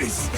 Thanks.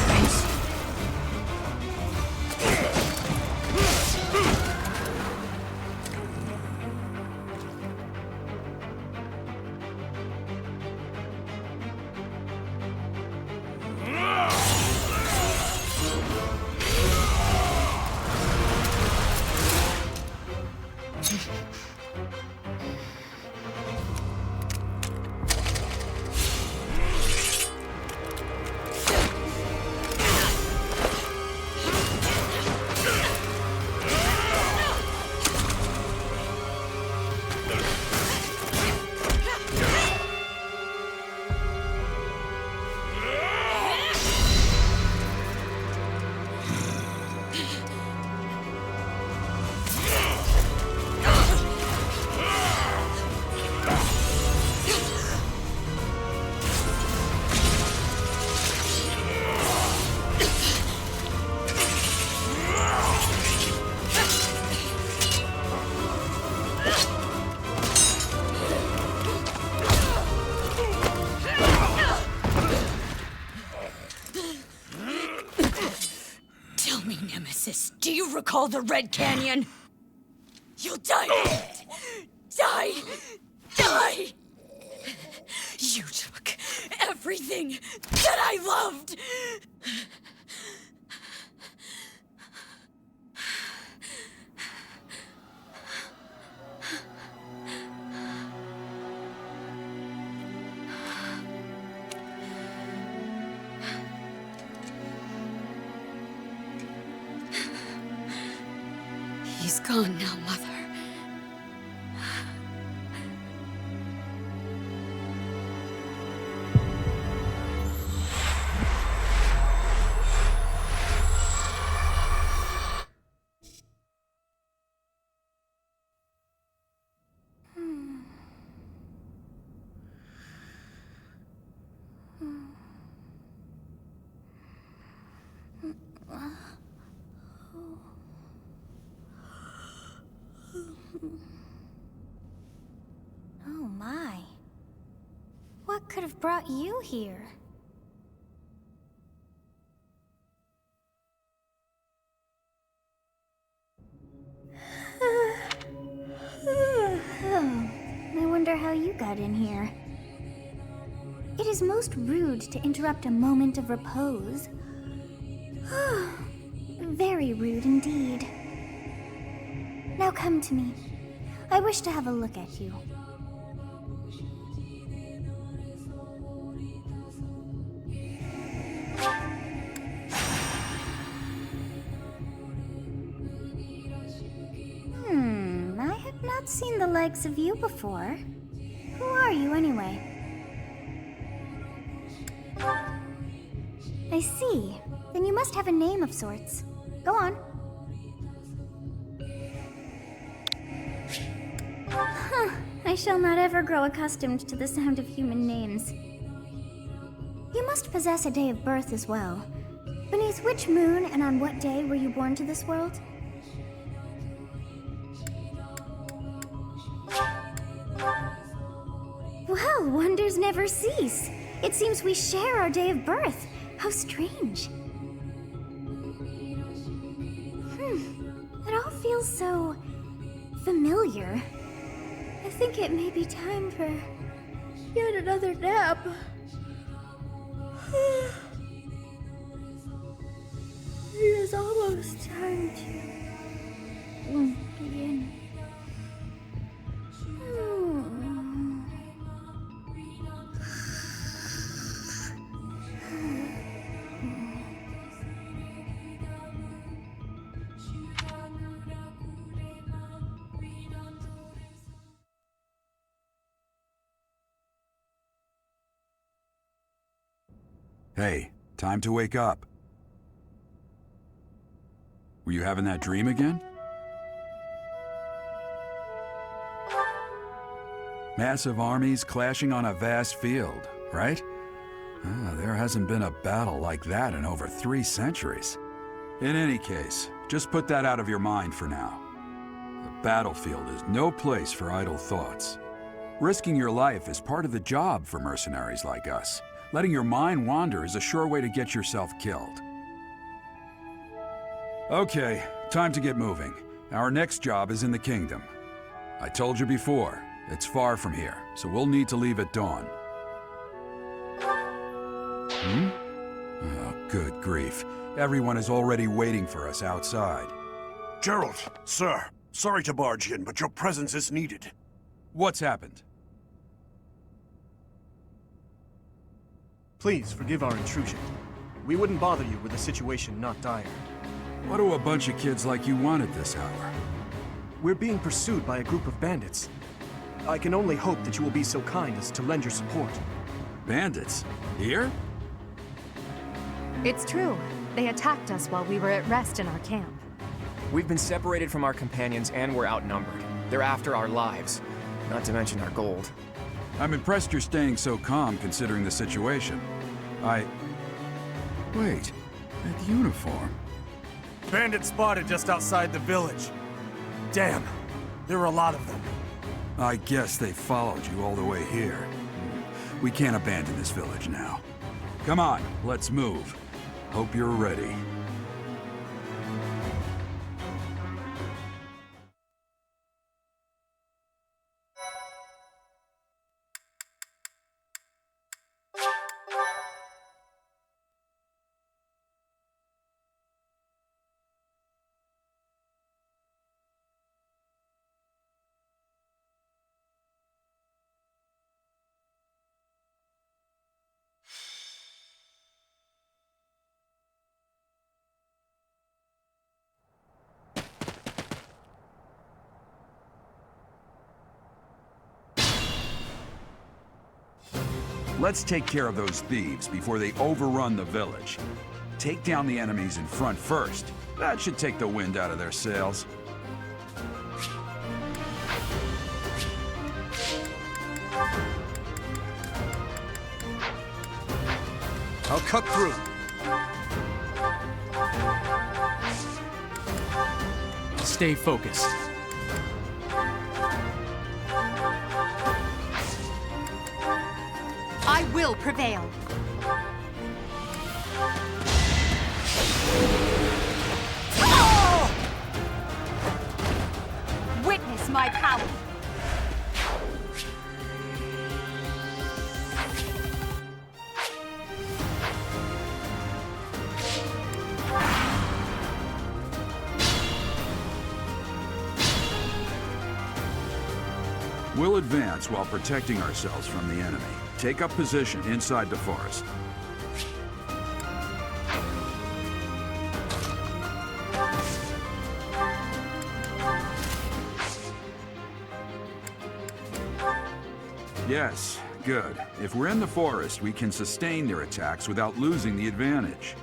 Do you recall the Red Canyon? You'll die in it! Die! Die! You took everything that I loved! He's gone now, Mother. Oh my. What could have brought you here? I wonder how you got in here. It is most rude to interrupt a moment of repose. Very rude indeed. Now come to me. I wish to have a look at you. I have not seen the likes of you before. Who are you anyway? I see. Then you must have a name of sorts. Go on. I shall not ever grow accustomed to the sound of human names. You must possess a day of birth as well. Beneath which moon and on what day were you born to this world? Well, wonders never cease. It seems we share our day of birth. How strange. It all feels so familiar. I think it may be time for yet another nap. It is almost time to begin. Hey, time to wake up. Were you having that dream again? Massive armies clashing on a vast field, right? There hasn't been a battle like that in over 3 centuries. In any case, just put that out of your mind for now. The battlefield is no place for idle thoughts. Risking your life is part of the job for mercenaries like us. Letting your mind wander is a sure way to get yourself killed. Okay, time to get moving. Our next job is in the kingdom. I told you before, it's far from here, so we'll need to leave at dawn. Oh, good grief. Everyone is already waiting for us outside. Gerald, sir, sorry to barge in, but your presence is needed. What's happened? Please forgive our intrusion. We wouldn't bother you with a situation not dire. What do a bunch of kids like you want at this hour? We're being pursued by a group of bandits. I can only hope that you will be so kind as to lend your support. Bandits? Here? It's true. They attacked us while we were at rest in our camp. We've been separated from our companions and we're outnumbered. They're after our lives, not to mention our gold. I'm impressed you're staying so calm considering the situation. Wait, that uniform. Bandits spotted just outside the village. Damn, there are a lot of them. I guess they followed you all the way here. We can't abandon this village now. Come on, let's move. Hope you're ready. Let's take care of those thieves before they overrun the village. Take down the enemies in front first. That should take the wind out of their sails. I'll cut through. Stay focused. I will prevail. Witness my power. We'll advance while protecting ourselves from the enemy. Take up position inside the forest. Yes, good. If we're in the forest, we can sustain their attacks without losing the advantage.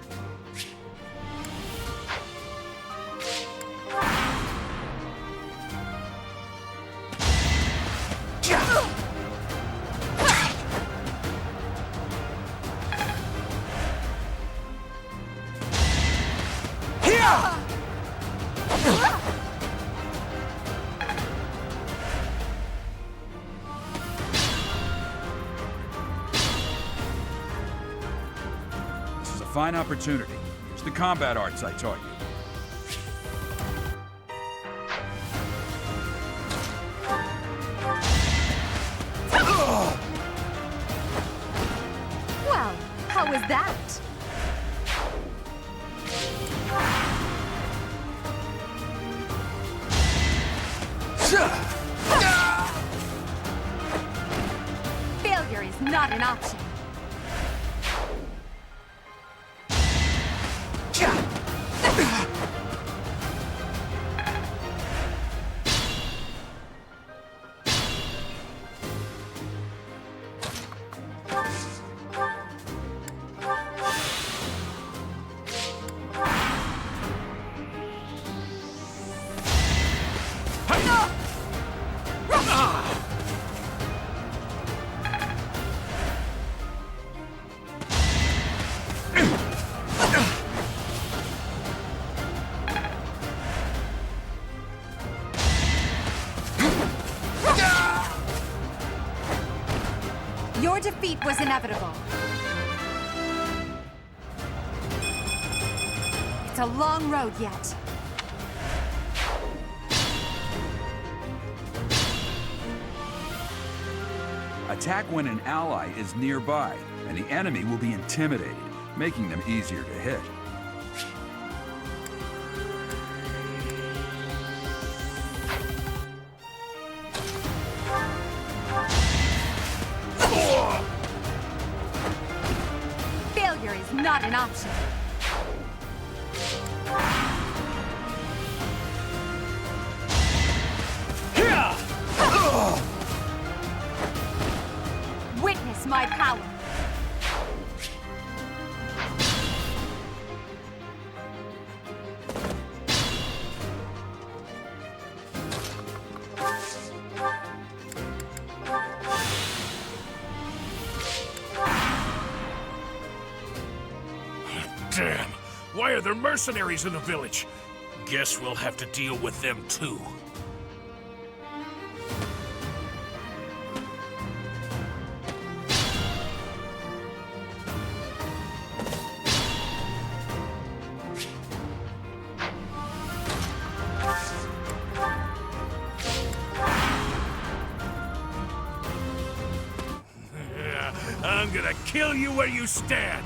Fine opportunity. It's the combat arts I taught you. Well, how was that? Failure is not an option. Your defeat was inevitable. It's a long road yet. Attack when an ally is nearby, and the enemy will be intimidated, making them easier to hit. Failure is not an option. Witness my power. Damn! Why are there mercenaries in the village? Guess we'll have to deal with them too. I'm gonna kill you where you stand!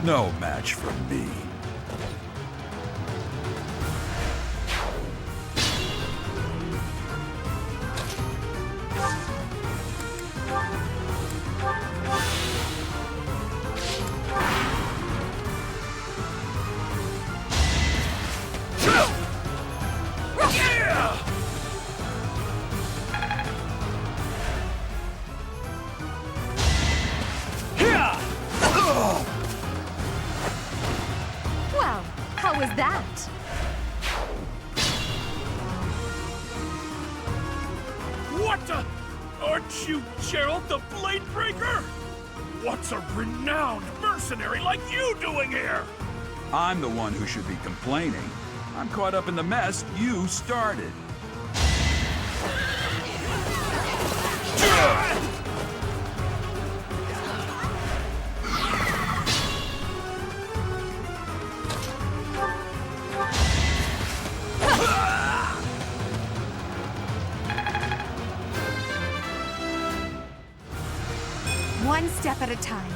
No match for me. Well, how was that? What the? Aren't you Gerald the Bladebreaker? What's a renowned mercenary like you doing here? I'm the one who should be complaining. I'm caught up in the mess you started. One step at a time.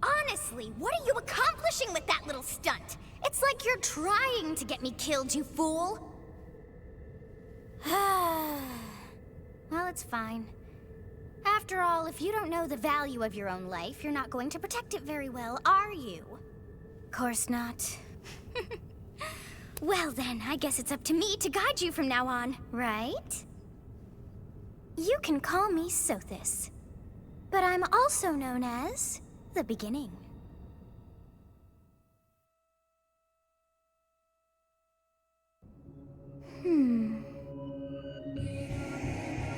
Honestly, what are you accomplishing with that little stunt? It's like you're trying to get me killed, you fool. Well, it's fine. After all, if you don't know the value of your own life, you're not going to protect it very well, are you? Course not. Well then, I guess it's up to me to guide you from now on, right? You can call me Sothis, but I'm also known as the Beginning.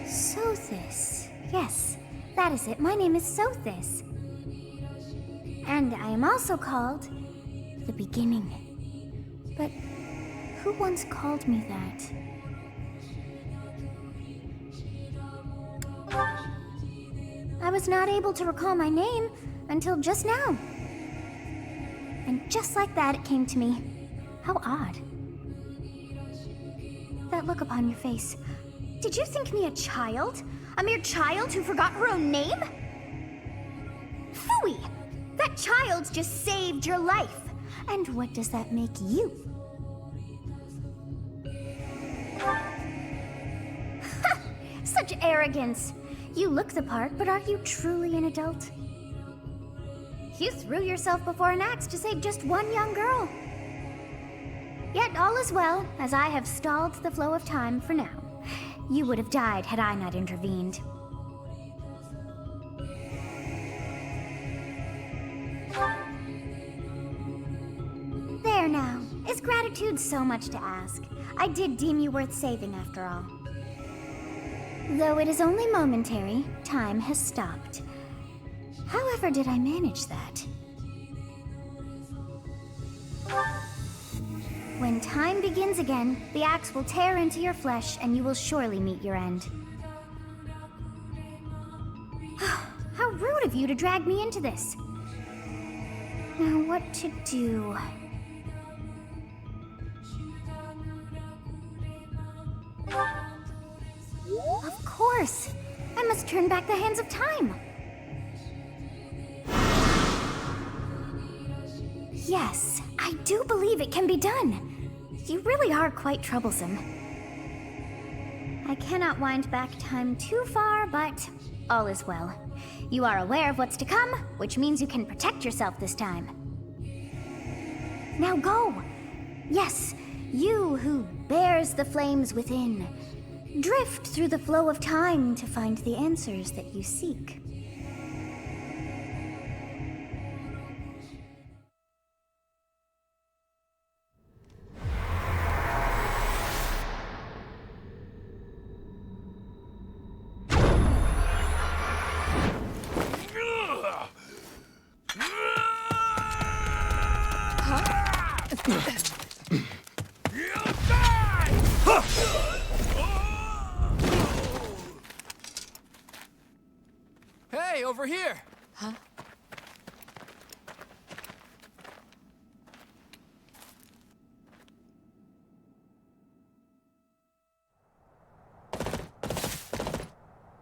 Sothis. Yes, that is it. My name is Sothis. And I am also called the Beginning. But who once called me that? I was not able to recall my name until just now. And just like that, it came to me. How odd. That look upon your face. Did you think me a child? A mere child who forgot her own name? Phooey! That child just saved your life. And what does that make you? Such arrogance! You look the part, but are you truly an adult? You threw yourself before an axe to save just one young girl. Yet all is well, as I have stalled the flow of time for now. You would have died had I not intervened. There now. Is gratitude so much to ask? I did deem you worth saving after all. Though it is only momentary, time has stopped. However did I manage that? When time begins again, the axe will tear into your flesh and you will surely meet your end. How rude of you to drag me into this. Now what to do? Of course! I must turn back the hands of time! Yes, I do believe it can be done. You really are quite troublesome. I cannot wind back time too far, but all is well. You are aware of what's to come, which means you can protect yourself this time. Now go! Yes, you who bears the flames within. Drift through the flow of time to find the answers that you seek. Hey, over here! Huh?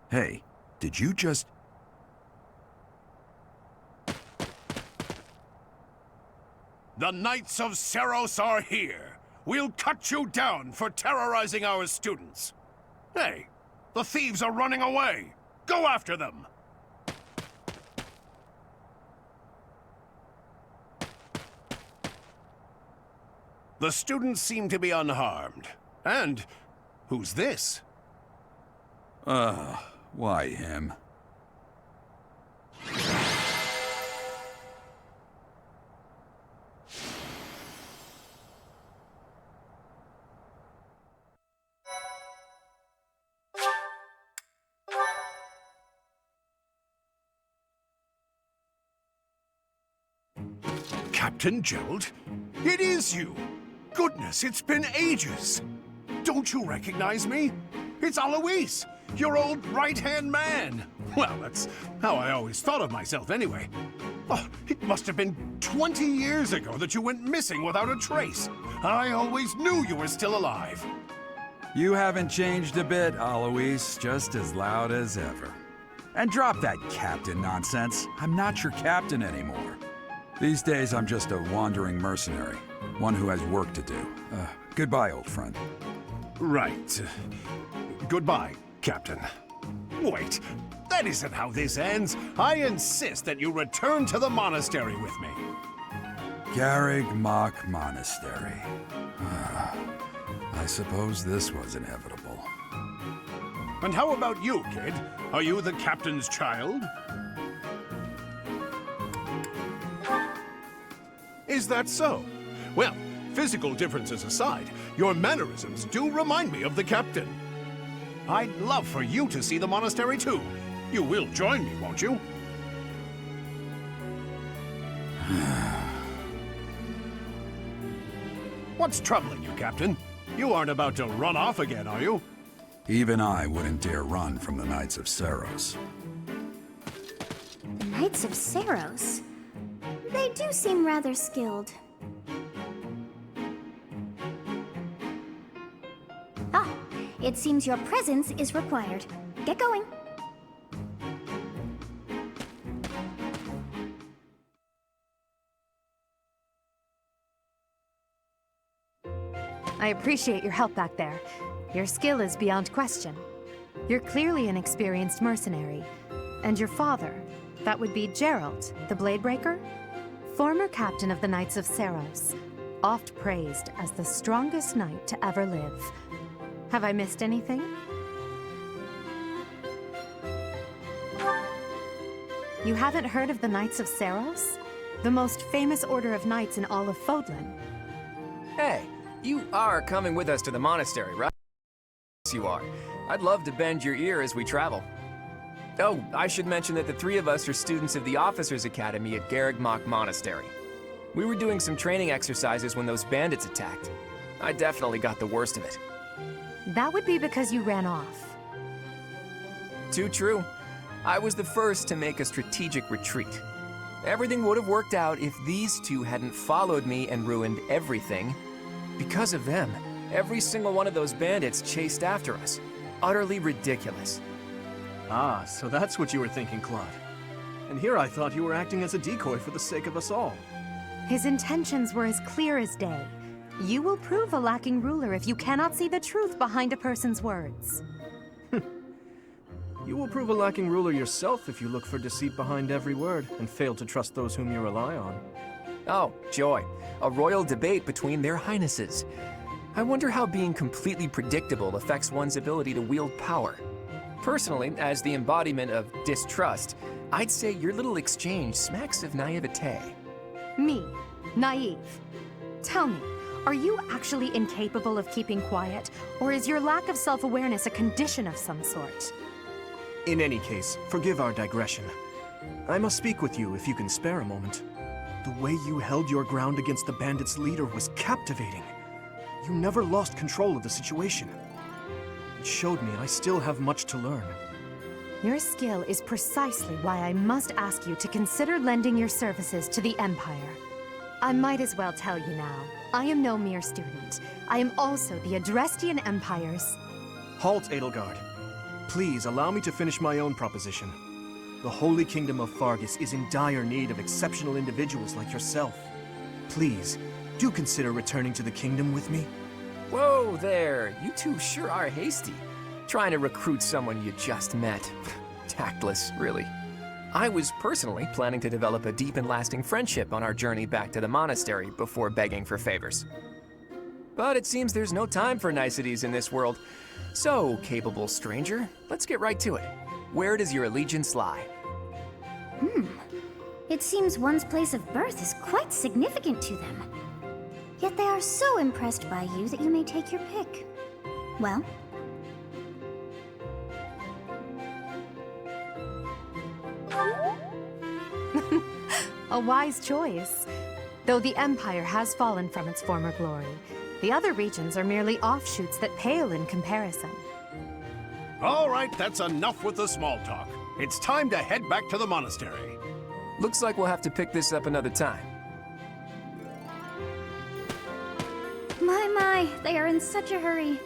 Hey, did you just... The Knights of Seros are here. We'll cut you down for terrorizing our students. Hey, the thieves are running away. Go after them. The students seem to be unharmed. And who's this? Why him? Captain Gerald? It is you! Goodness, it's been ages! Don't you recognize me? It's Alois, your old right-hand man! Well, that's how I always thought of myself anyway. Oh, it must have been 20 years ago that you went missing without a trace. I always knew you were still alive. You haven't changed a bit, Alois. Just as loud as ever. And drop that captain nonsense. I'm not your captain anymore. These days, I'm just a wandering mercenary. One who has work to do. Goodbye, old friend. Right. Goodbye, Captain. Wait, that isn't how this ends. I insist that you return to the monastery with me. Garrig Mach Monastery. I suppose this was inevitable. And how about you, kid? Are you the captain's child? Is that so? Well, physical differences aside, your mannerisms do remind me of the captain. I'd love for you to see the monastery too. You will join me, won't you? What's troubling you, Captain? You aren't about to run off again, are you? Even I wouldn't dare run from the Knights of Seros. The Knights of Seros? They do seem rather skilled. It seems your presence is required. Get going. I appreciate your help back there. Your skill is beyond question. You're clearly an experienced mercenary. And your father, that would be Gerald, the Bladebreaker? Former captain of the Knights of Seros, oft praised as the strongest knight to ever live. Have I missed anything? You haven't heard of the Knights of Seros? The most famous order of knights in all of Fodlan. Hey, you are coming with us to the monastery, right? Yes, you are. I'd love to bend your ear as we travel. Oh, I should mention that the three of us are students of the Officers' Academy at Garrigmach Monastery. We were doing some training exercises when those bandits attacked. I definitely got the worst of it. That would be because you ran off. Too true. I was the first to make a strategic retreat. Everything would have worked out if these two hadn't followed me and ruined everything. Because of them, every single one of those bandits chased after us. Utterly ridiculous. Ah, so that's what you were thinking, Claude. And here I thought you were acting as a decoy for the sake of us all. His intentions were as clear as day. You will prove a lacking ruler if you cannot see the truth behind a person's words. You will prove a lacking ruler yourself if you look for deceit behind every word and fail to trust those whom you rely on. Oh, joy. A royal debate between their highnesses. I wonder how being completely predictable affects one's ability to wield power. Personally, as the embodiment of distrust, I'd say your little exchange smacks of naivete. Me, naive. Tell me, are you actually incapable of keeping quiet, or is your lack of self-awareness a condition of some sort? In any case, forgive our digression. I must speak with you if you can spare a moment. The way you held your ground against the bandits' leader was captivating. You never lost control of the situation. It showed me I still have much to learn. Your skill is precisely why I must ask you to consider lending your services to the Empire. I might as well tell you now, I am no mere student. I am also the Adrestian Empire's... Halt, Edelgard. Please allow me to finish my own proposition. The Holy Kingdom of Fargus is in dire need of exceptional individuals like yourself. Please, do consider returning to the kingdom with me. Whoa there, you two sure are hasty. Trying to recruit someone you just met. Tactless, really. I was personally planning to develop a deep and lasting friendship on our journey back to the monastery before begging for favors. But it seems there's no time for niceties in this world. So, capable stranger, let's get right to it. Where does your allegiance lie? It seems one's place of birth is quite significant to them. Yet they are so impressed by you that you may take your pick. Well? A wise choice. Though the Empire has fallen from its former glory, the other regions are merely offshoots that pale in comparison. All right, that's enough with the small talk. It's time to head back to the monastery. Looks like we'll have to pick this up another time. My, they are in such a hurry.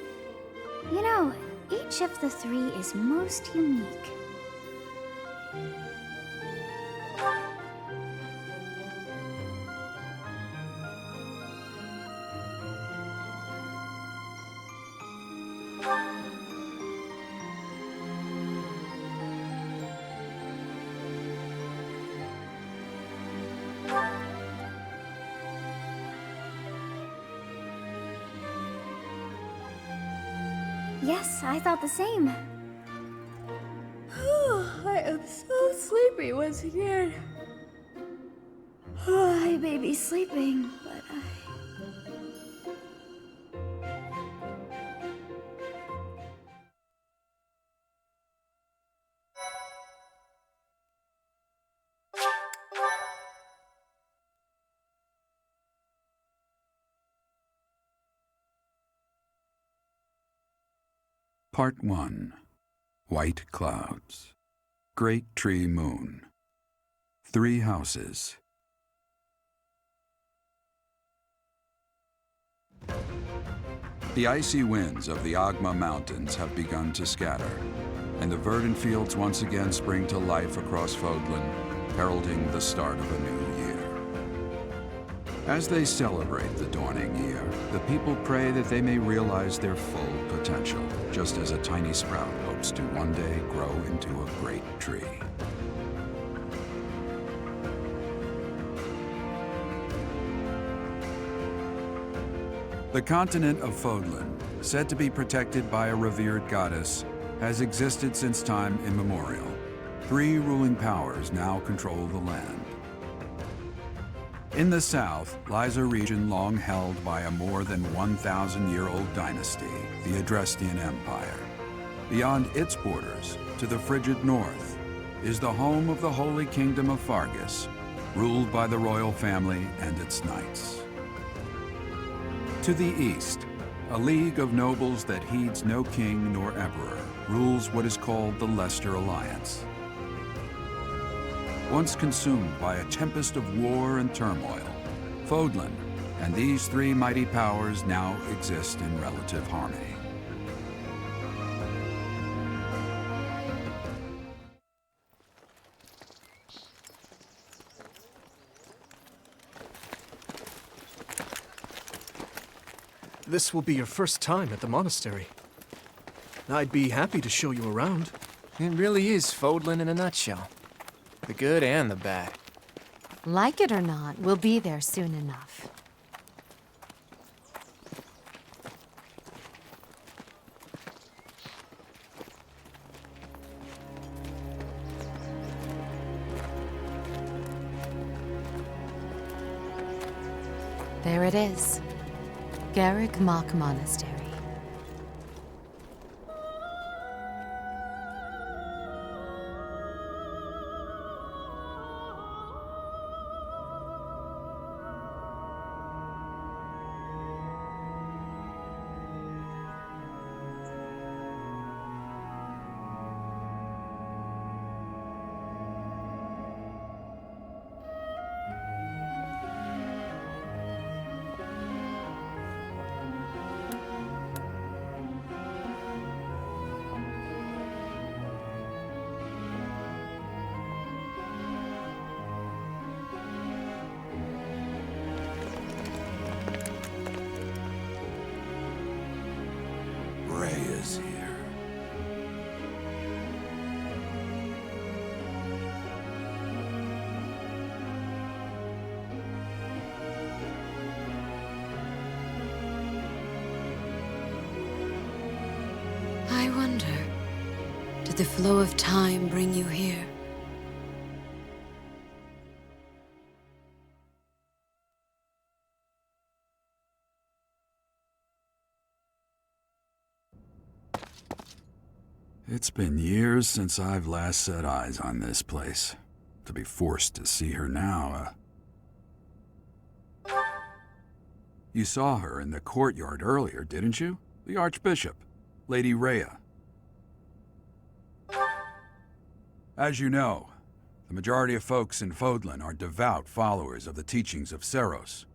You know, each of the three is most unique. Yes, I thought the same. I am so sleepy once again. I may be sleeping, but Part 1. White Clouds. Great Tree Moon. 3 houses. The icy winds of the Agma Mountains have begun to scatter, and the verdant fields once again spring to life across Fodlan, heralding the start of a new year. As they celebrate the dawning year, the people pray that they may realize their full potential, just as a tiny sprout hopes to one day grow into a great tree. The continent of Fodlan, said to be protected by a revered goddess, has existed since time immemorial. 3 ruling powers now control the land. In the south lies a region long held by a more than 1,000-year-old dynasty, the Adrestian Empire. Beyond its borders, to the frigid north, is the home of the Holy Kingdom of Fargus, ruled by the royal family and its knights. To the east, a league of nobles that heeds no king nor emperor rules what is called the Leicester Alliance. Once consumed by a tempest of war and turmoil, Fodlan and these 3 mighty powers now exist in relative harmony. This will be your first time at the monastery. I'd be happy to show you around. It really is Fodlan in a nutshell. The good and the bad. Like it or not, we'll be there soon enough. There it is. Garrick Mock Monastery. Is here. I wonder, did the flow of time bring you here? It's been years since I've last set eyes on this place. To be forced to see her now, You saw her in the courtyard earlier, didn't you? The Archbishop, Lady Rhea. As you know, the majority of folks in Fodlan are devout followers of the teachings of Seros.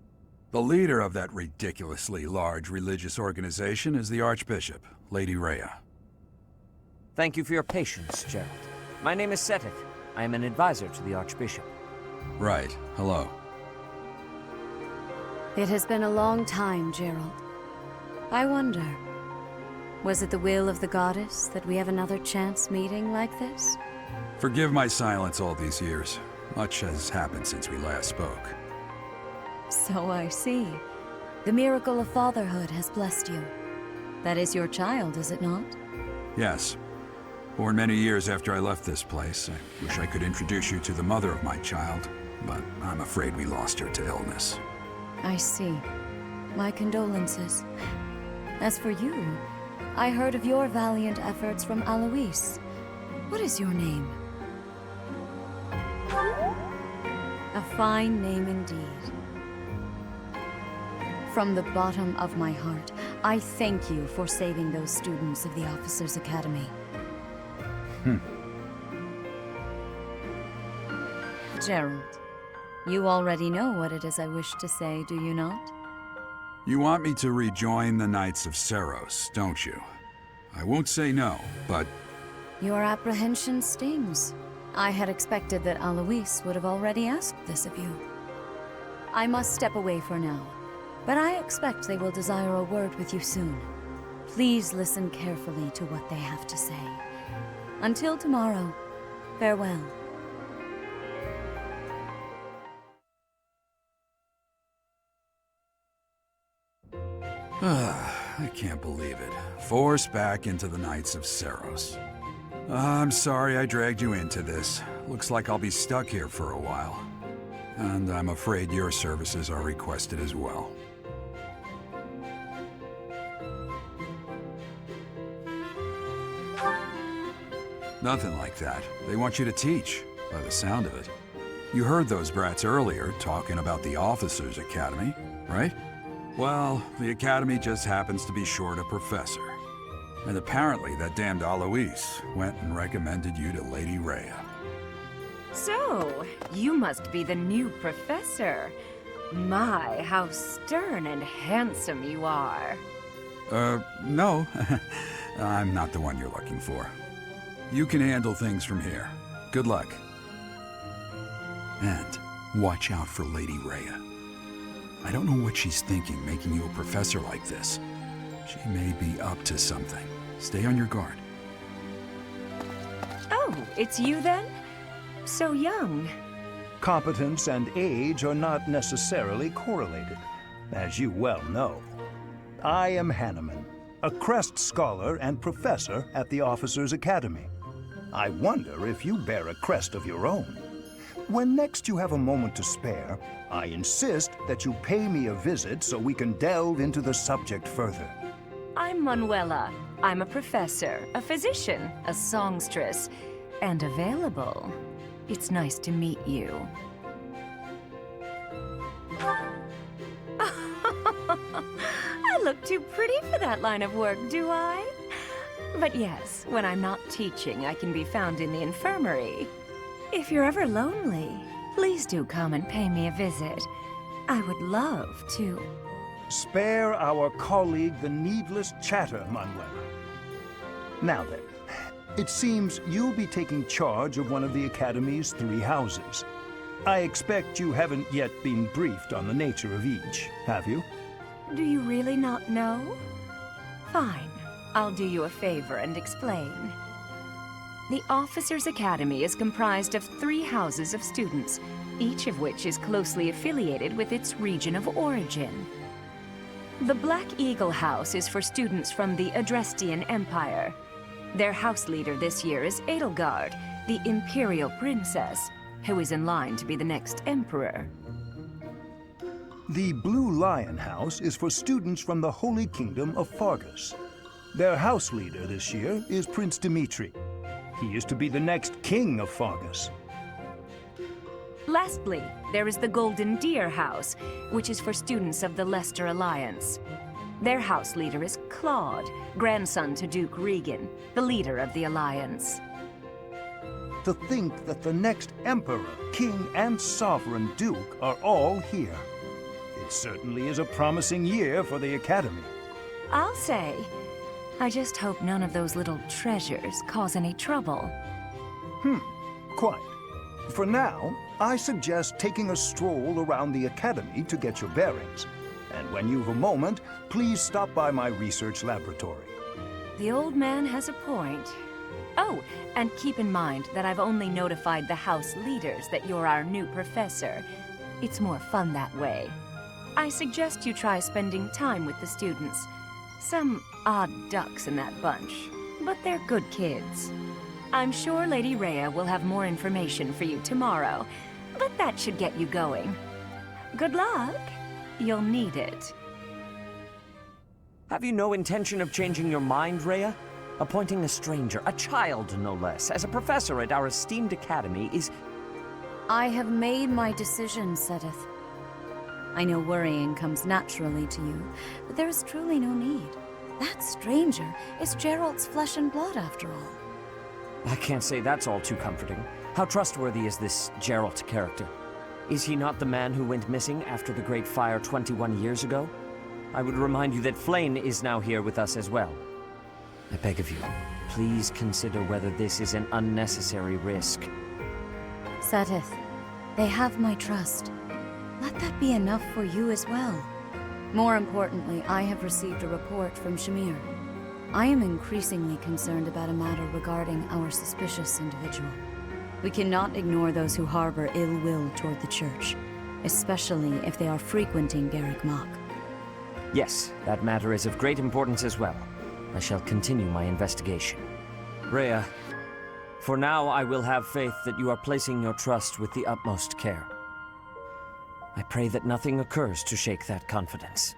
The leader of that ridiculously large religious organization is the Archbishop, Lady Rhea. Thank you for your patience, Gerald. My name is Seteth. I am an advisor to the Archbishop. Right. Hello. It has been a long time, Gerald. I wonder, was it the will of the goddess that we have another chance meeting like this? Forgive my silence all these years. Much has happened since we last spoke. So I see. The miracle of fatherhood has blessed you. That is your child, is it not? Yes. Born many years after I left this place. I wish I could introduce you to the mother of my child, but I'm afraid we lost her to illness. I see. My condolences. As for you, I heard of your valiant efforts from Alois. What is your name? A fine name indeed. From the bottom of my heart, I thank you for saving those students of the Officers' Academy. Gerald, you already know what it is I wish to say, do you not? You want me to rejoin the Knights of Seros, don't you? I won't say no, but... Your apprehension stings. I had expected that Alois would have already asked this of you. I must step away for now, but I expect they will desire a word with you soon. Please listen carefully to what they have to say. Until tomorrow, farewell. I can't believe it. Forced back into the Knights of Seros. I'm sorry I dragged you into this. Looks like I'll be stuck here for a while. And I'm afraid your services are requested as well. Nothing like that. They want you to teach, by the sound of it. You heard those brats earlier talking about the Officers' Academy, right? Well, the Academy just happens to be short a professor. And apparently that damned Alois went and recommended you to Lady Rhea. So, you must be the new professor. My, how stern and handsome you are. No. I'm not the one you're looking for. You can handle things from here. Good luck. And watch out for Lady Rhea. I don't know what she's thinking making you a professor like this. She may be up to something. Stay on your guard. Oh, it's you then? So young. Competence and age are not necessarily correlated, as you well know. I am Hanneman, a Crest Scholar and Professor at the Officers' Academy. I wonder if you bear a crest of your own. When next you have a moment to spare, I insist that you pay me a visit so we can delve into the subject further. I'm Manuela. I'm a professor, a physician, a songstress, and available. It's nice to meet you. I look too pretty for that line of work, do I? But yes, when I'm not teaching, I can be found in the infirmary. If you're ever lonely, please do come and pay me a visit. I would love to. Spare our colleague the needless chatter, Manuela. Now then, it seems you'll be taking charge of one of the Academy's 3 houses. I expect you haven't yet been briefed on the nature of each, have you? Do you really not know? Fine. I'll do you a favor and explain. The Officers' Academy is comprised of 3 houses of students, each of which is closely affiliated with its region of origin. The Black Eagle House is for students from the Adrestian Empire. Their house leader this year is Edelgard, the Imperial Princess, who is in line to be the next Emperor. The Blue Lion House is for students from the Holy Kingdom of Fargus. Their house leader this year is Prince Dimitri. He is to be the next king of Fargus. Lastly, there is the Golden Deer House, which is for students of the Leicester Alliance. Their house leader is Claude, grandson to Duke Regan, the leader of the Alliance. To think that the next Emperor, King, and Sovereign Duke are all here. It certainly is a promising year for the Academy. I'll say. I just hope none of those little treasures cause any trouble. Quite. For now, I suggest taking a stroll around the Academy to get your bearings. And when you've a moment, please stop by my research laboratory. The old man has a point. Oh, and keep in mind that I've only notified the house leaders that you're our new professor. It's more fun that way. I suggest you try spending time with the students. Some odd ducks in that bunch, but they're good kids. I'm sure Lady Rhea will have more information for you tomorrow, but that should get you going. Good luck. You'll need it. Have you no intention of changing your mind, Rhea? Appointing a stranger, a child no less, as a professor at our esteemed academy is... I have made my decision, Sedith. I know worrying comes naturally to you, but there is truly no need. That stranger is Geralt's flesh and blood, after all. I can't say that's all too comforting. How trustworthy is this Geralt character? Is he not the man who went missing after the Great Fire 21 years ago? I would remind you that Flame is now here with us as well. I beg of you, please consider whether this is an unnecessary risk. Seteth, they have my trust. Let that be enough for you as well. More importantly, I have received a report from Shamir. I am increasingly concerned about a matter regarding our suspicious individual. We cannot ignore those who harbor ill will toward the Church, especially if they are frequenting Garrick Mach. Yes, that matter is of great importance as well. I shall continue my investigation. Rhea, for now I will have faith that you are placing your trust with the utmost care. I pray that nothing occurs to shake that confidence.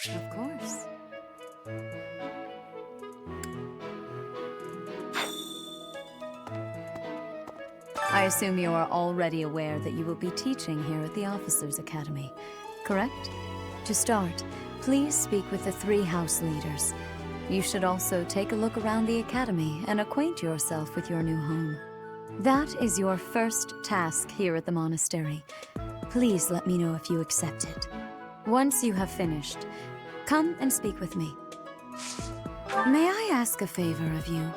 Of course. I assume you are already aware that you will be teaching here at the Officers' Academy, correct? To start, please speak with the 3 house leaders. You should also take a look around the Academy and acquaint yourself with your new home. That is your first task here at the monastery. Please let me know if you accept it. Once you have finished, come and speak with me. May I ask a favor of you?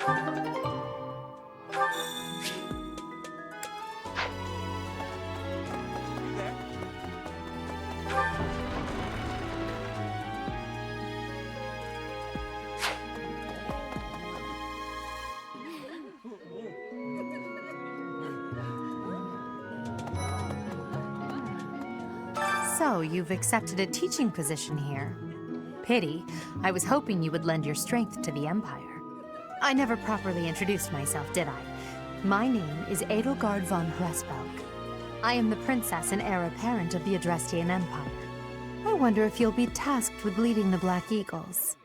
So, you've accepted a teaching position here. Pity. I was hoping you would lend your strength to the Empire. I never properly introduced myself, did I? My name is Edelgard von Hresbelk. I am the princess and heir apparent of the Adrestian Empire. I wonder if you'll be tasked with leading the Black Eagles.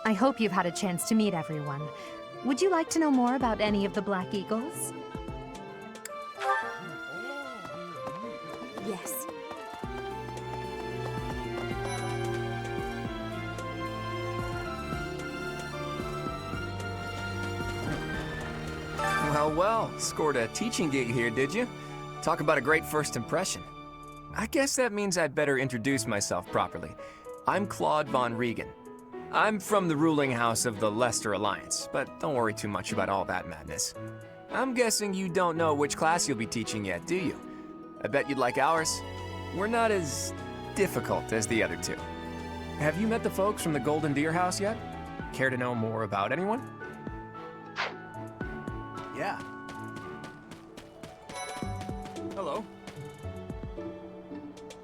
I hope you've had a chance to meet everyone. Would you like to know more about any of the Black Eagles? Yes. Well, scored a teaching gig here, did you? Talk about a great first impression. I guess that means I'd better introduce myself properly. I'm Claude von Regan. I'm from the ruling house of the Leicester Alliance, but don't worry too much about all that madness. I'm guessing you don't know which class you'll be teaching yet, do you? I bet you'd like ours. We're not as difficult as the other two. Have you met the folks from the Golden Deer House yet? Care to know more about anyone? Yeah. Hello.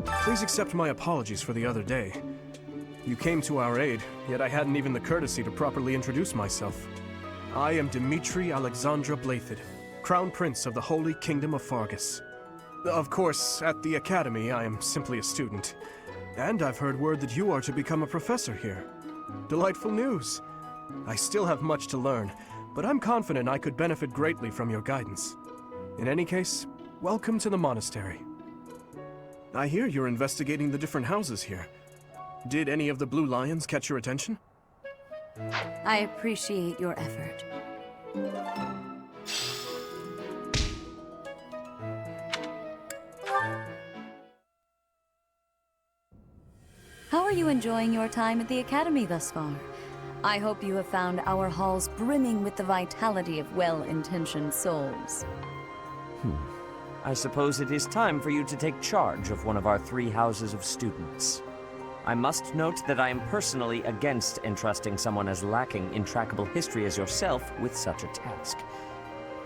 Please accept my apologies for the other day. You came to our aid, yet I hadn't even the courtesy to properly introduce myself. I am Dimitri Alexandra Blathid, Crown Prince of the Holy Kingdom of Fargus. Of course, at the Academy, I am simply a student. And I've heard word that you are to become a professor here. Delightful news. I still have much to learn, but I'm confident I could benefit greatly from your guidance. In any case, welcome to the monastery. I hear you're investigating the different houses here. Did any of the blue lions catch your attention? I appreciate your effort. How are you enjoying your time at the Academy thus far? I hope you have found our halls brimming with the vitality of well-intentioned souls. I suppose it is time for you to take charge of one of our 3 houses of students. I must note that I am personally against entrusting someone as lacking in trackable history as yourself with such a task.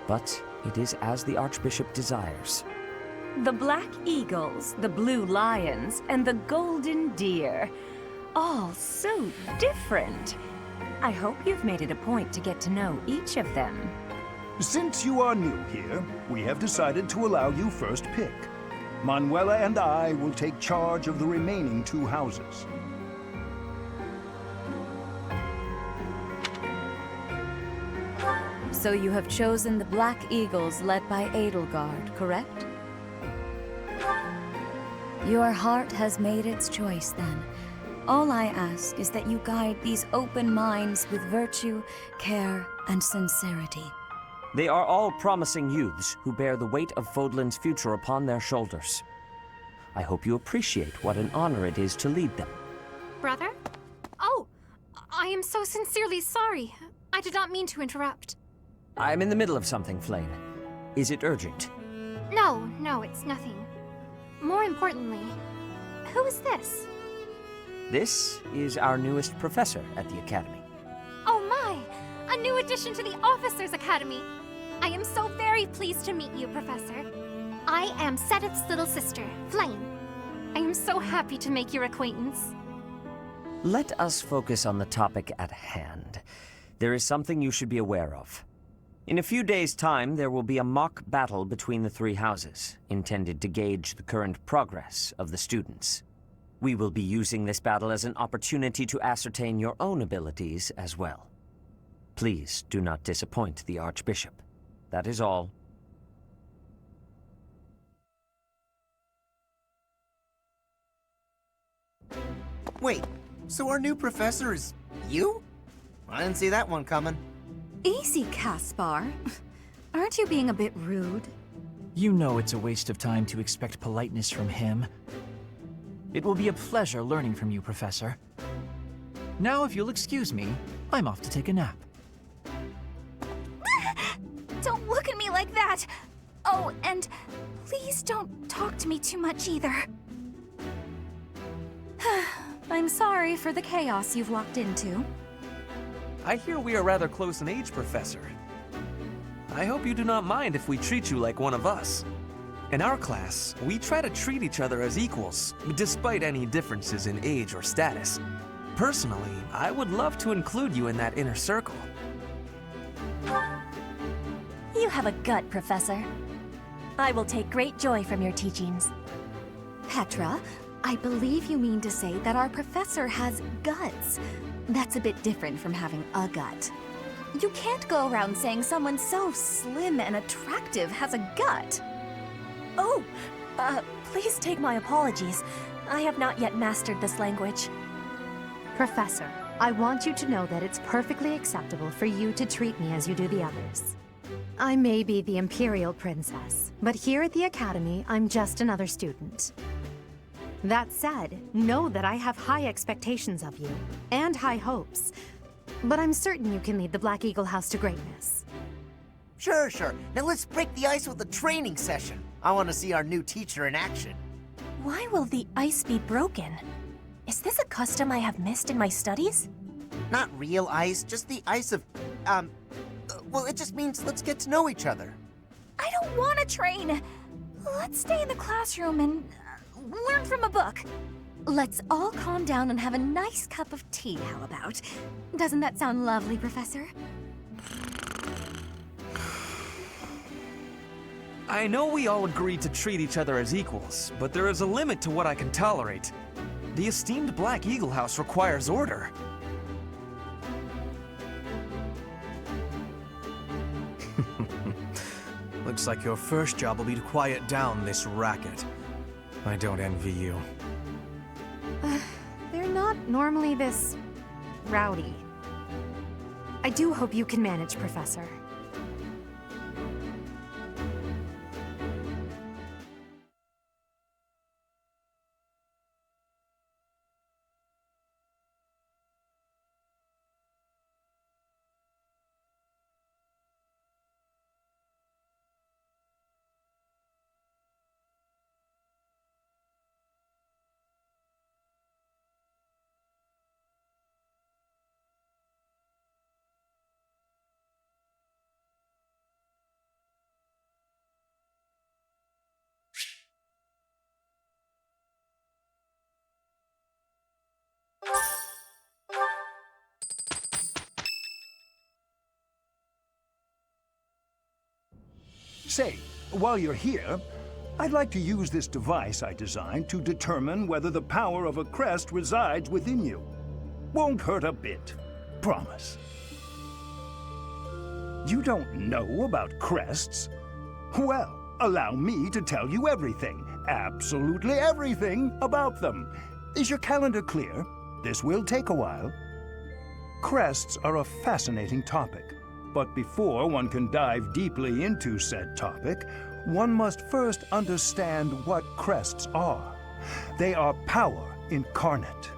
But it is as the Archbishop desires. The Black Eagles, the Blue Lions, and the Golden Deer. All so different. I hope you've made it a point to get to know each of them. Since you are new here, we have decided to allow you first pick. Manuela and I will take charge of the remaining 2 houses. So you have chosen the Black Eagles led by Edelgard, correct? Your heart has made its choice then. All I ask is that you guide these open minds with virtue, care, and sincerity. They are all promising youths who bear the weight of Fodlan's future upon their shoulders. I hope you appreciate what an honor it is to lead them. Brother? Oh, I am so sincerely sorry. I did not mean to interrupt. I'm in the middle of something, Flame. Is it urgent? No, it's nothing. More importantly, who is this? This is our newest professor at the Academy. Oh my! A new addition to the Officers' Academy! I am so very pleased to meet you, Professor. I am Sedith's little sister, Flame. I am so happy to make your acquaintance. Let us focus on the topic at hand. There is something you should be aware of. In a few days' time, there will be a mock battle between the 3 houses, intended to gauge the current progress of the students. We will be using this battle as an opportunity to ascertain your own abilities as well. Please do not disappoint the Archbishop. That is all. Wait, so our new professor is you? I didn't see that one coming. Easy, Caspar. Aren't you being a bit rude? You know it's a waste of time to expect politeness from him. It will be a pleasure learning from you, Professor. Now, if you'll excuse me, I'm off to take a nap. Don't look at me like that! Oh, and please don't talk to me too much either. I'm sorry for the chaos you've walked into. I hear we are rather close in age, Professor. I hope you do not mind if we treat you like one of us. In our class, we try to treat each other as equals, despite any differences in age or status. Personally, I would love to include you in that inner circle. You have a gut, Professor. I will take great joy from your teachings. Petra, I believe you mean to say that our professor has guts. That's a bit different from having a gut. You can't go around saying someone so slim and attractive has a gut. Oh, please take my apologies. I have not yet mastered this language. Professor, I want you to know that it's perfectly acceptable for you to treat me as you do the others. I may be the Imperial Princess, but here at the Academy, I'm just another student. That said, know that I have high expectations of you, and high hopes. But I'm certain you can lead the Black Eagle House to greatness. Sure. Now let's break the ice with a training session. I want to see our new teacher in action. Why will the ice be broken? Is this a custom I have missed in my studies? Not real ice, just the ice of, well, it just means let's get to know each other. I don't want to train. Let's stay in the classroom and learn from a book. Let's all calm down and have a nice cup of tea, how about? Doesn't that sound lovely, Professor? I know we all agreed to treat each other as equals, but there is a limit to what I can tolerate. The esteemed Black Eagle House requires order. Looks like your first job will be to quiet down this racket. I don't envy you. They're not normally this rowdy. I do hope you can manage, Professor. Say, while you're here, I'd like to use this device I designed to determine whether the power of a crest resides within you. Won't hurt a bit. Promise. You don't know about crests? Well, allow me to tell you everything, absolutely everything about them. Is your calendar clear? This will take a while. Crests are a fascinating topic. But before one can dive deeply into said topic, one must first understand what crests are. They are power incarnate.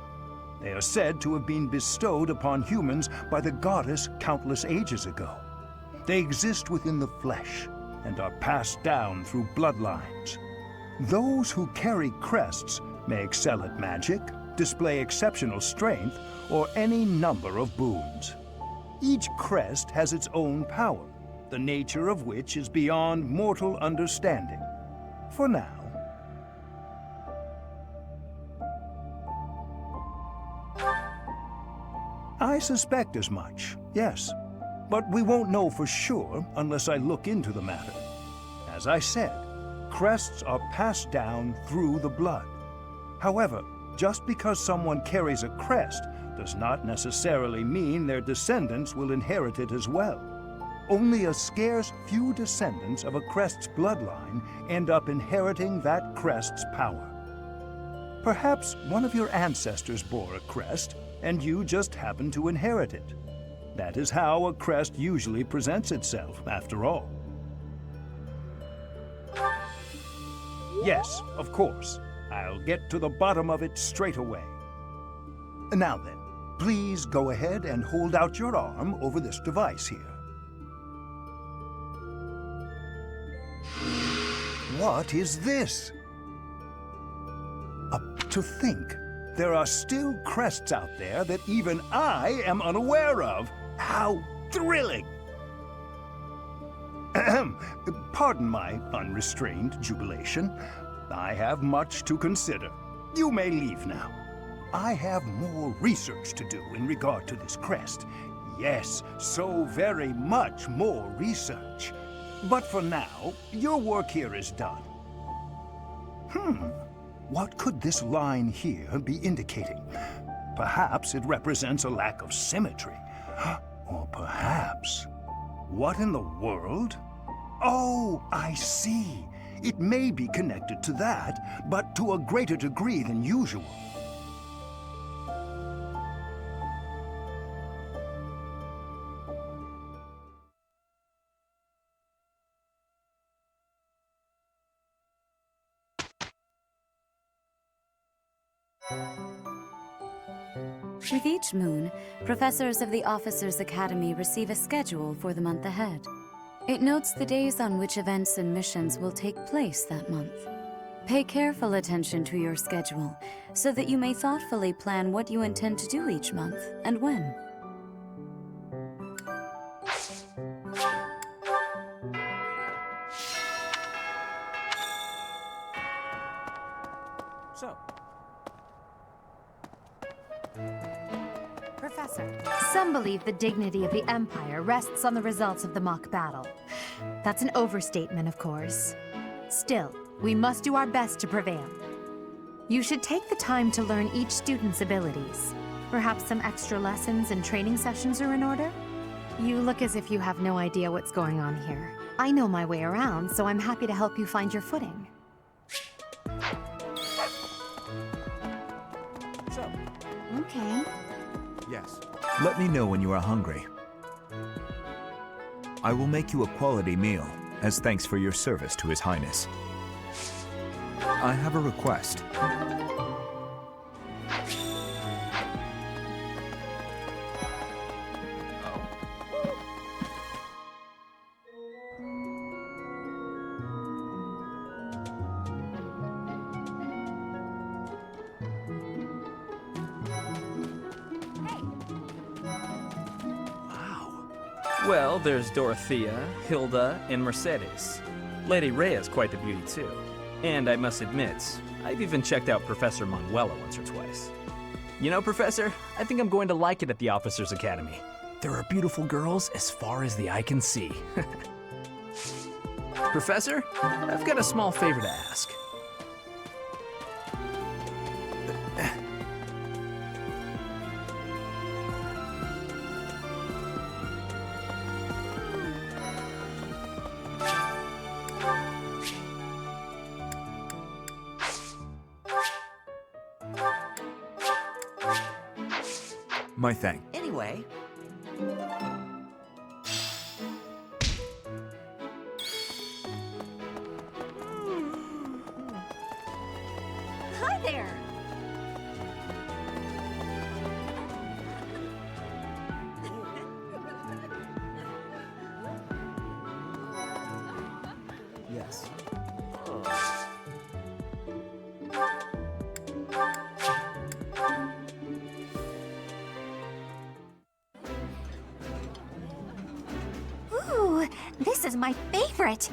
They are said to have been bestowed upon humans by the goddess countless ages ago. They exist within the flesh and are passed down through bloodlines. Those who carry crests may excel at magic, display exceptional strength, or any number of boons. Each crest has its own power, the nature of which is beyond mortal understanding. For now. I suspect as much, yes. But we won't know for sure unless I look into the matter. As I said, crests are passed down through the blood. However, just because someone carries a crest does not necessarily mean their descendants will inherit it as well. Only a scarce few descendants of a crest's bloodline end up inheriting that crest's power. Perhaps one of your ancestors bore a crest, and you just happen to inherit it. That is how a crest usually presents itself, after all. Yes, of course. I'll get to the bottom of it straight away. Now then, please go ahead and hold out your arm over this device here. What is this? To think, there are still crests out there that even I am unaware of. How thrilling! Pardon my unrestrained jubilation. I have much to consider. You may leave now. I have more research to do in regard to this crest. Yes, so very much more research. But for now, your work here is done. What could this line here be indicating? Perhaps it represents a lack of symmetry. Or perhaps... What in the world? Oh, I see. It may be connected to that, but to a greater degree than usual. With each moon, professors of the Officers' Academy receive a schedule for the month ahead. It notes the days on which events and missions will take place that month. Pay careful attention to your schedule, so that you may thoughtfully plan what you intend to do each month and when. So, Professor, some believe the dignity of the Empire rests on the results of the mock battle. That's an overstatement, of course. Still, we must do our best to prevail. You should take the time to learn each student's abilities. Perhaps some extra lessons and training sessions are in order? You look as if you have no idea what's going on here. I know my way around, so I'm happy to help you find your footing. so, Okay. yes. Let me know when you are hungry. I will make you a quality meal, as thanks for your service to His Highness. I have a request. Well, there's Dorothea, Hilda, and Mercedes. Lady Rhea's quite the beauty, too. And I must admit, I've even checked out Professor Manuela once or twice. You know, Professor, I think I'm going to like it at the Officers Academy. There are beautiful girls as far as the eye can see. Professor, I've got a small favor to ask. My thanks. Anyway, Hi there! Yes. Ooh, this is my favorite.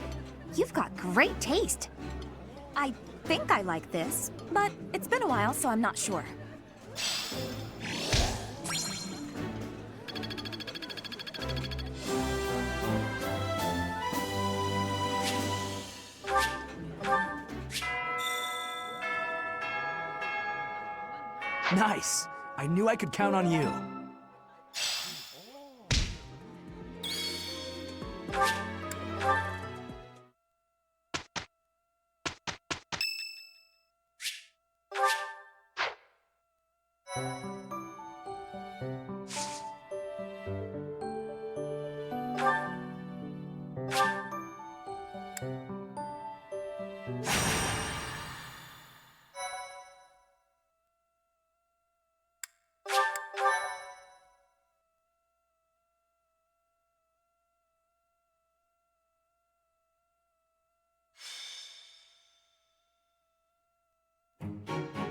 You've got great taste. I think I like this, but it's been a while, so I'm not sure. Nice! I knew I could count on you.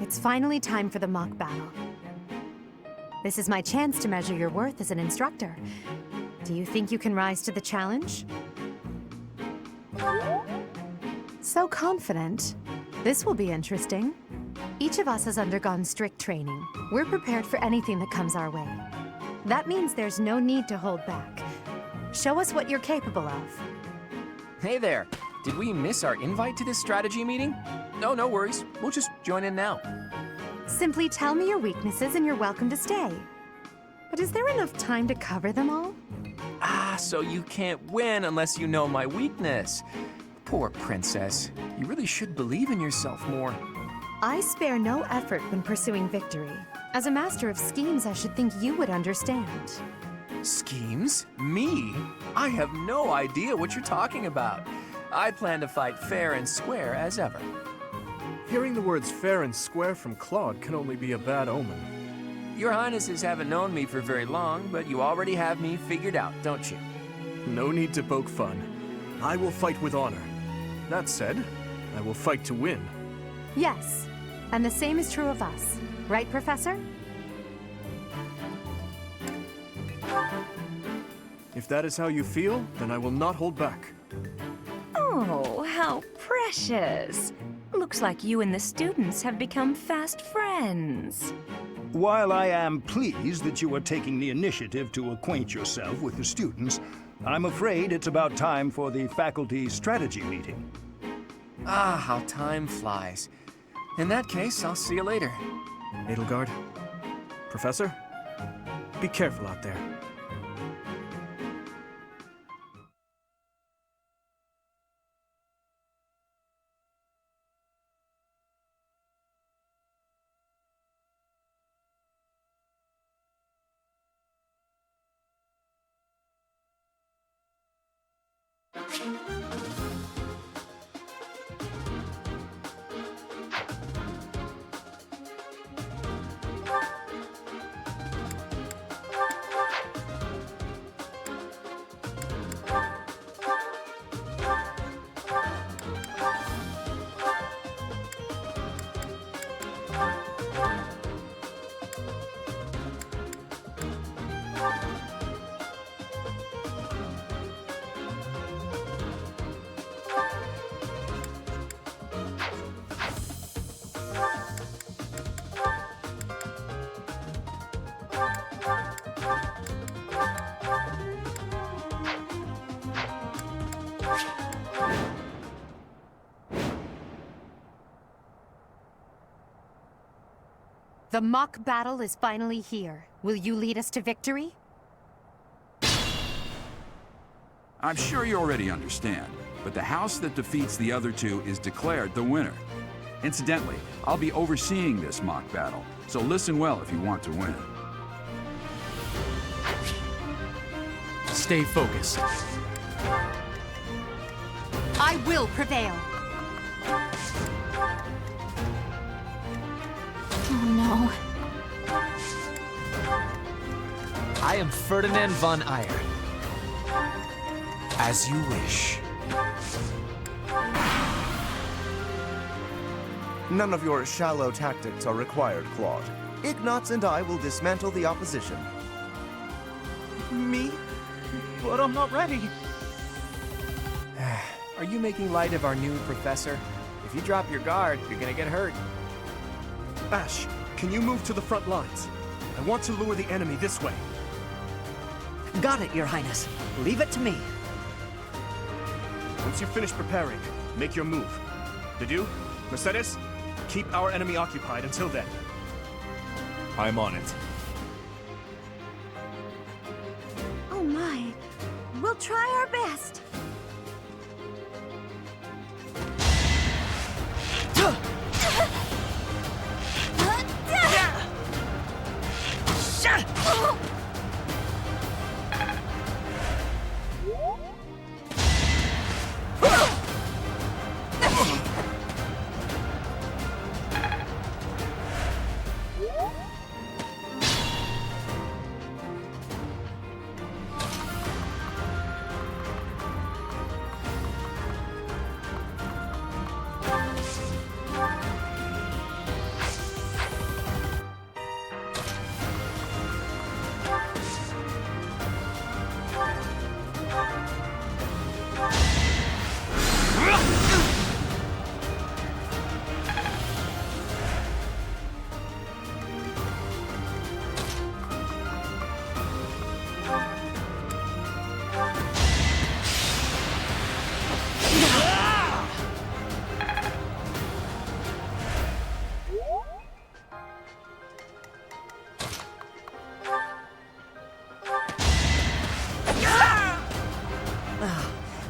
It's finally time for the mock battle. This is my chance to measure your worth as an instructor. Do you think you can rise to the challenge? So confident. This will be interesting. Each of us has undergone strict training. We're prepared for anything that comes our way. That means there's no need to hold back. Show us what you're capable of. Hey there. Did we miss our invite to this strategy meeting? No, no worries. We'll just join in now. Simply tell me your weaknesses and you're welcome to stay. But is there enough time to cover them all? Ah, so you can't win unless you know my weakness. Poor princess. You really should believe in yourself more. I spare no effort when pursuing victory. As a master of schemes, I should think you would understand. Schemes? Me? I have no idea what you're talking about. I plan to fight fair and square as ever. Hearing the words fair and square from Claude can only be a bad omen. Your Highnesses haven't known me for very long, but you already have me figured out, don't you? No need to poke fun. I will fight with honor. That said, I will fight to win. Yes, and the same is true of us. Right, Professor? If that is how you feel, then I will not hold back. Oh, how precious. Look Looks like you and the students have become fast friends. While I am pleased that you are taking the initiative to acquaint yourself with the students, I'm afraid it's about time for the faculty strategy meeting. Ah, how time flies. In that case, I'll see you later. Edelgard, Professor, be careful out there. The mock battle is finally here. Will you lead us to victory? I'm sure you already understand, but the house that defeats the other two is declared the winner. Incidentally, I'll be overseeing this mock battle, so listen well if you want to win. Stay focused. I will prevail. Oh no. I am Ferdinand von Ayer. As you wish. None of your shallow tactics are required, Claude. Ignatz and I will dismantle the opposition. Me? But I'm not ready. Are you making light of our new professor? If you drop your guard, you're gonna get hurt. Ash, can you move to the front lines? I want to lure the enemy this way. Got it, Your Highness. Leave it to me. Once you finish preparing, make your move. Dedu, Mercedes, keep our enemy occupied until then. I'm on it. Oh my. We'll try our best.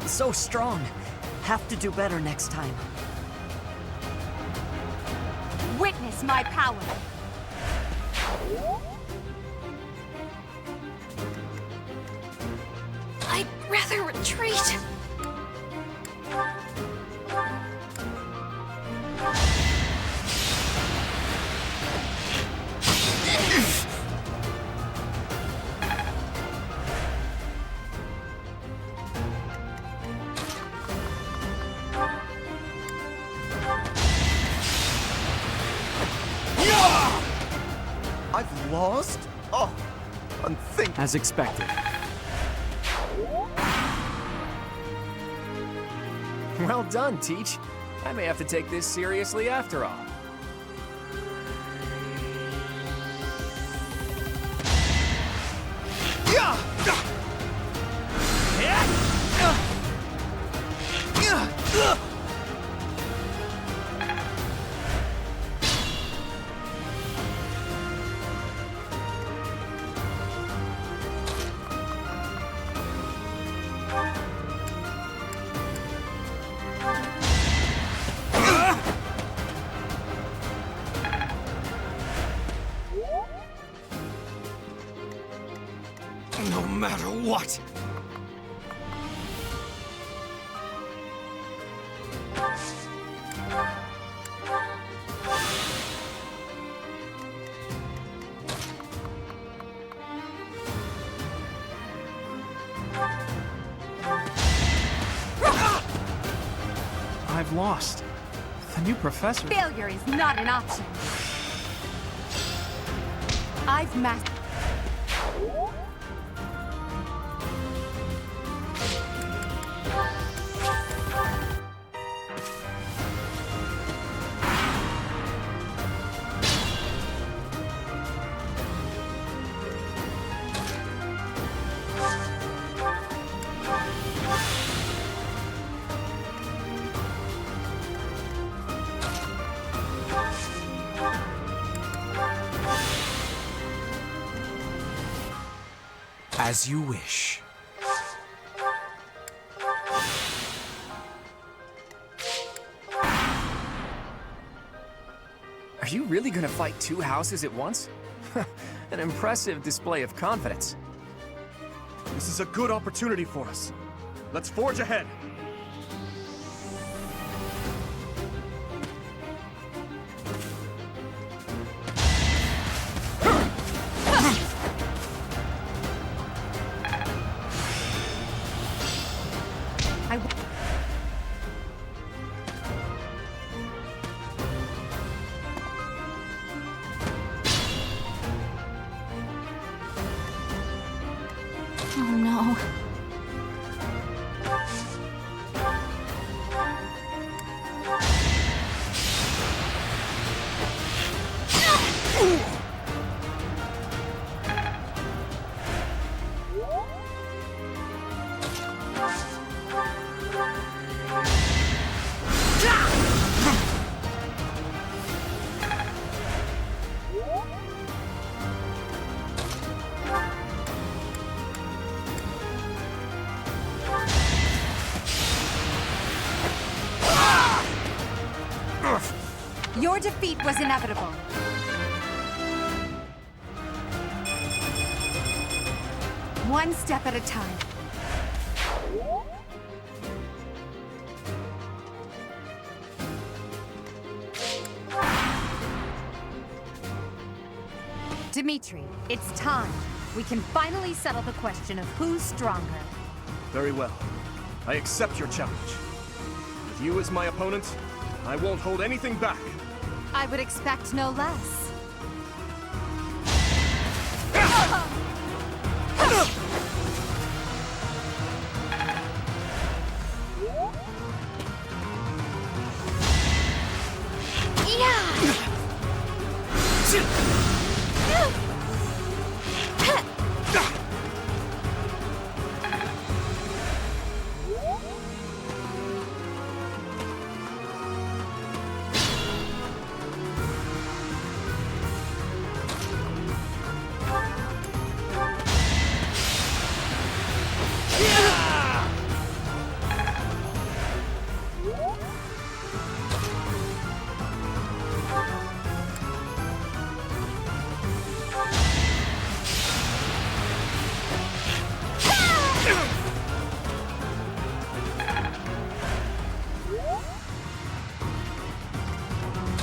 So strong. Have to do better next time. Witness my power. I'd rather retreat. I've lost? Oh, unthinkable. As expected. Well done, Teach. I may have to take this seriously after all. No matter what. I've lost. The new professor... Failure is not an option. I've mastered... As you wish. Are you really gonna fight two houses at once? An impressive display of confidence. This is a good opportunity for us. Let's forge ahead. Oh no. Your defeat was inevitable. One step at a time. Dimitri, it's time. We can finally settle the question of who's stronger. Very well. I accept your challenge. With you as my opponent, I won't hold anything back. I would expect no less.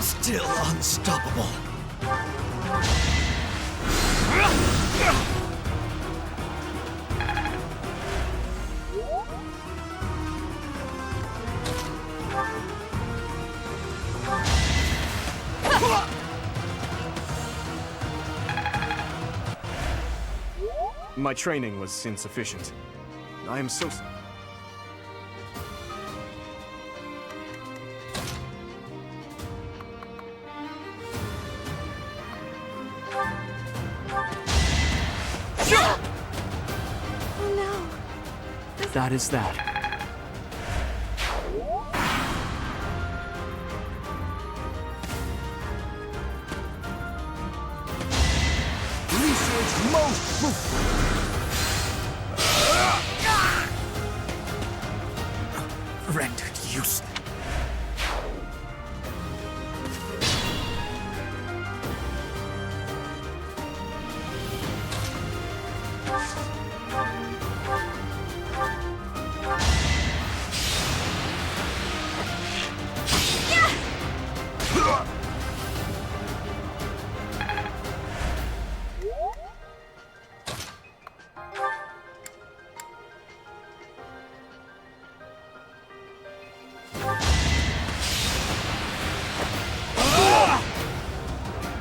Still unstoppable. My training was insufficient. I am so... That is that. Research most... Rendered useless.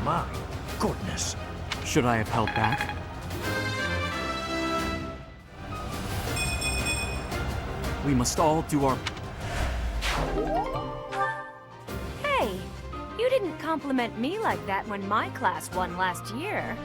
My goodness. Should I have held back? We must all do our... Hey, you didn't compliment me like that when my class won last year.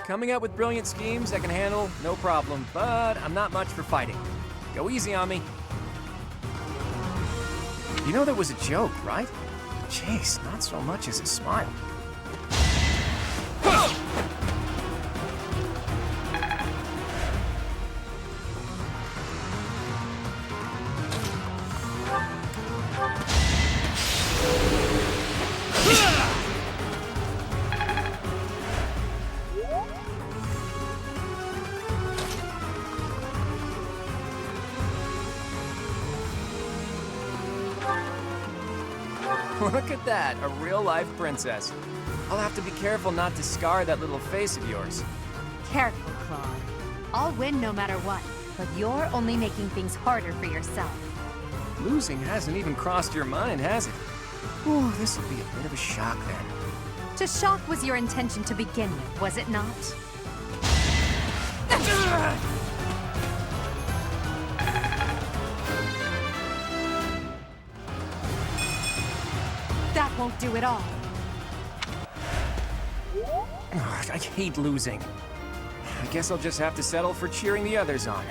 Coming up with brilliant schemes I can handle, no problem, but I'm not much for fighting. Go easy on me. You know that was a joke, right? Jeez, not so much as a smile. Look at that, a real-life princess. I'll have to be careful not to scar that little face of yours. Careful, Claude. I'll win no matter what, but you're only making things harder for yourself. Losing hasn't even crossed your mind, has it? Ooh, this will be a bit of a shock then. To shock was your intention to begin with, was it not? That won't do it all. Ugh, I hate losing. I guess I'll just have to settle for cheering the others on.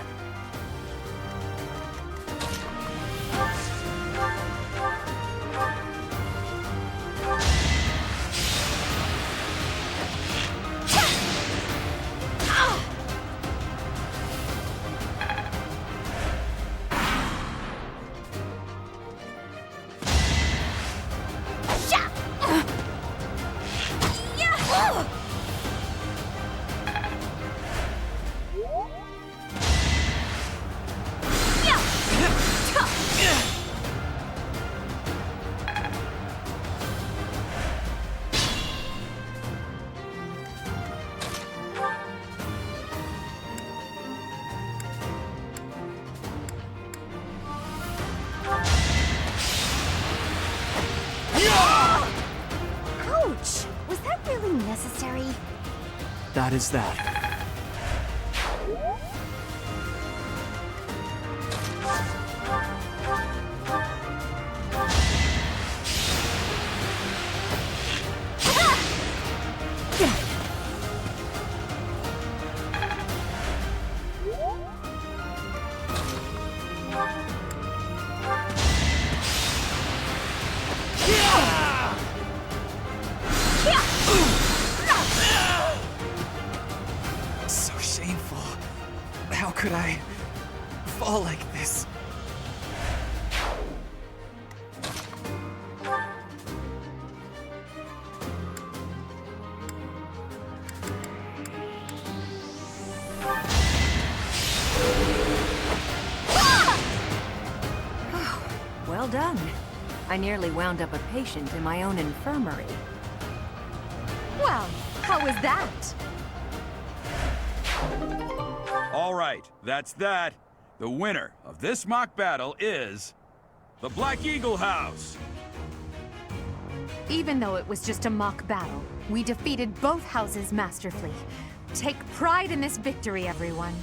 Ouch! Was that really necessary? That is that. So shameful. How could I fall like this? Well done. I nearly wound up a patient in my own infirmary. Well, how was that? All right, that's that. The winner of this mock battle is the Black Eagle House. Even though it was just a mock battle, we defeated both houses masterfully. Take pride in this victory, everyone.